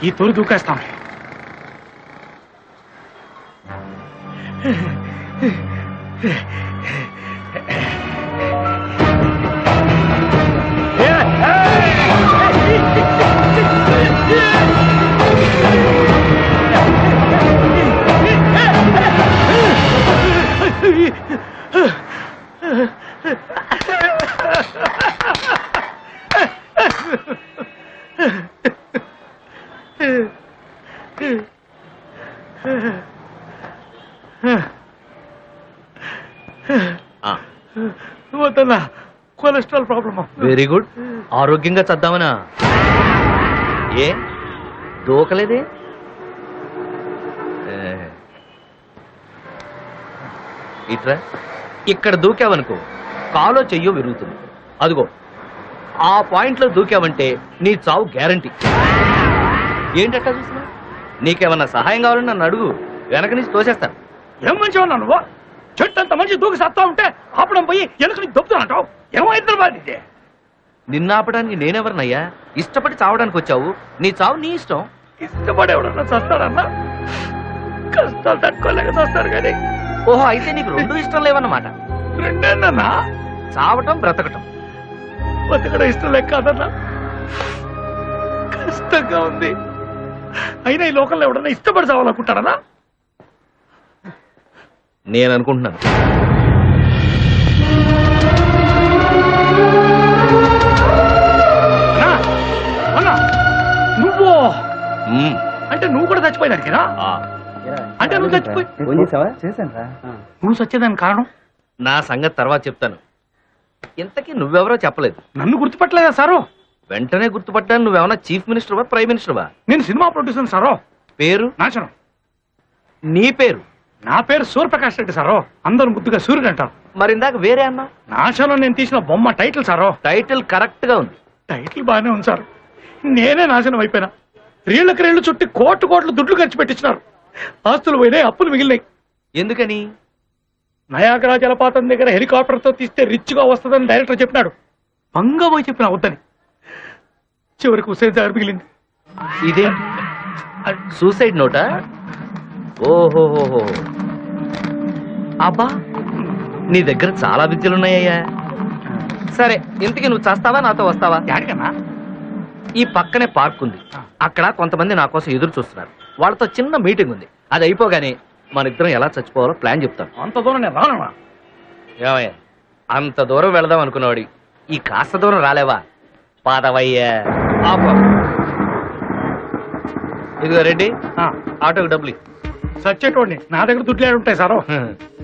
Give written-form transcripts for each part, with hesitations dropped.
ఈ తోలు దూకేస్తాం. వద్దన్నా, కొలెస్ట్రాల్ ప్రాబ్లమ్. Very good. ఆరోగ్యంగా చద్దామనా? ఏ దూకలేదే? ఇట్రా, ఇక్కడ దూకావనుకో కాలో చెయ్యో విరుగుతుంది. అదిగో ఆ పాయింట్లో దూకావంటే నీ చావు గ్యారంటీ. ఏంటట్టా చూసినా? నీకేమన్నా సహాయం కావాలని నన్ను అడుగు, వెనక నుంచి తోసేస్తాను. ఏం మంచిగా ఉన్నా నువ్వు? చెట్టు అంత మంచి దూకి సత్తా ఉంటే ఆపడం పోయి వెనక నుంచి దొబ్బుతానంటావు. ఏమైతే బాధ్యత? నిన్న ఆపడానికి నేనెవరినయ్యా? ఇష్టపడి చావడానికి వచ్చావు, నీ చావు నీ ఇష్టం. ఇష్టపడి ఎవడన్నా చస్తాడన్నా? కష్టాలు తట్టుకోలేక చస్తారు కానీ. ఓహో, అయితే నీకు రెండు ఇష్టం లేవన్నమాట. రెండేనన్నా? చావటం బ్రతకటం. బతకడం ఇష్టం లేక కాదన్నా, కష్టంగా ఉంది. అయినా ఈ లోకంలో ఎవడన్నా ఇష్టపడి చావాలనుకుంటాడన్నా? నేను అనుకుంటున్నాను. నువ్వు అంటే నువ్వు కూడా చచ్చిపోయేదానికినా? అంటే నువ్వు చచ్చిపోయి నువ్వు చచ్చేదానికి కారణం? నా సంగతి తర్వాత చెప్తాను. ఇంతకీ నువ్వెవరో చెప్పలేదు. నన్ను గుర్తుపట్టలేదా సారు? వెంటనే గుర్తుపట్టాను. నువ్వేమన్నా చీఫ్ మినిస్టర్వా, ప్రైమ్ మినిస్టర్వా? నేను సినిమా ప్రొడ్యూసర్ సారో. పేరు? నాశనం. నీ పేరు? నా పేరు సూర్యప్రకాష్ రెడ్డి సారో. అందరూ ముద్దుగా సూర్యుడు అంటారు. మరి ఇందాక వేరే అన్నా? నాశనం నేను తీసిన బొమ్మ టైటిల్ సారో. టైటిల్ కరెక్ట్ గా ఉంది. టైటిల్ బాగానే ఉంది సార్. నేనే నాశనం అయిపోయినా. రీళ్లకు రీళ్లు చుట్టి కోట్లు దుడ్లు ఖర్చు పెట్టించినారు. ఆస్తులు పోయినాయి, అప్పులు మిగిలినాయి. ఎందుకని? నయాగరా జలపాతం దగ్గర హెలికాప్టర్ తో తీస్తే రిచ్ గా వస్తుందని డైరెక్టర్ చెప్పినాడు. పంగా పోయి చెప్పిన వద్దని. చివరికి హుసేన్ సాగర్ మిగిలింది. ఇదే సూసైడ్ నోటా? ఓహోహోహో, అబ్బా నీ దగ్గర చాలా విద్యలున్నాయ్యా. సరే, ఇంతకీ నువ్వు చేస్తావా, నాతో వస్తావా? యాడికన్నా? ఈ పక్కనే పార్క్ ఉంది. అక్కడ కొంతమంది నా కోసం ఎదురు చూస్తున్నారు. వాళ్ళతో చిన్న మీటింగ్ ఉంది. అది అయిపోగానే మన ఇద్దరం ఎలా చచ్చిపోవాలో ప్లాన్ చెప్తాను. అంత దూరం నేను రానన్నా. ఏమయ్యా, అంత దూరం వెళదాం అనుకున్నవాడి ఈ కాస్త దూరం రాలేవా? పాదవయ్యా. ఇదిగో రెడ్డి, ఆటోకి డబ్బులు. చచ్చేటోడిని నా దగ్గర దుడ్లు ఉంటాయి సారో.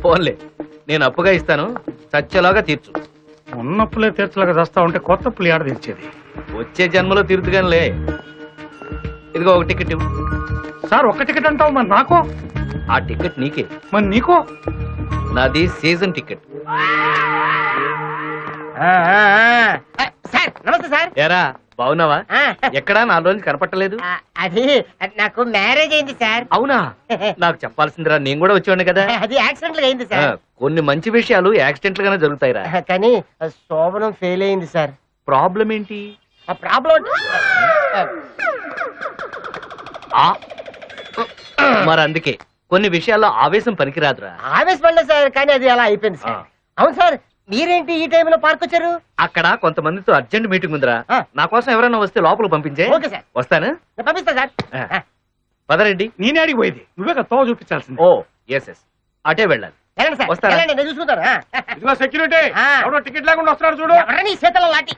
ఫోన్లే, నేను అప్పుగా ఇస్తాను, చచ్చేలాగా తీర్చు. ఉన్నప్పులే తీర్చలాగా చేస్తా ఉంటే కొత్త పులి ఆడ తెచ్చేది. వచ్చే జన్మలో తీర్చుగానిలే. ఇదిగో ఒక టికెట్ ఇవ్వు. సార్ ఒక్క టికెట్ అంటావు, మరి నాకో? ఆ టికెట్ నీకే. మరి నీకో? నాది సీజన్ టికెట్. సార్ నమస్తే సార్. ఏరా బాగున్నావా? ఎక్కడా 4 రోజులు కనపట్టలేదు. అది నాకు మ్యారేజ్ అయింది సార్. అవునా? నాకు చెప్పాల్సిందిరా, నేను కూడా వచ్చేవాడిని కదా. అది యాక్సిడెంట్ గా అయింది సార్. కొన్ని మంచి విషయాలు యాక్సిడెంట్ గానే జరుగుతాయిరా. కానీ శోభనం ఫెయిల్ అయింది సార్. ప్రాబ్లం ఏంటి? ఆ ప్రాబ్లం మరి అందుకే కొన్ని విషయాల్లో ఆవేశం పనికిరాదురా. ఆవేశపడలేదు సార్, కానీ అది అలా అయిపోయింది సార్. అవును సార్, మీరేంటి ఈ టైంలో పార్క్ వచ్చారు? అక్కడ కొంతమందితో అర్జెంట్ మీటింగ్ ఉందిరా. నా కోసం ఎవరైనా వస్తే లోపల పంపించే. ఓకే సార్, వస్తాను. పంపిస్తా సార్. పదరెడ్డి. నేనే అడిగి పోయేది, నువ్వే కదా తోవ చూపించాల్సింది. ఓ ఎస్, అటే వెళ్ళాలి. వెళ్ళండి సార్ వస్తారా? వెళ్ళండి నేను చూసుకుంటాను ఇదిగో సెక్యూరిటీ ఆ. ఎవడో టికెట్ లేకుండా వస్తున్నాడు చూడు ఎవరని శీతల లాంటి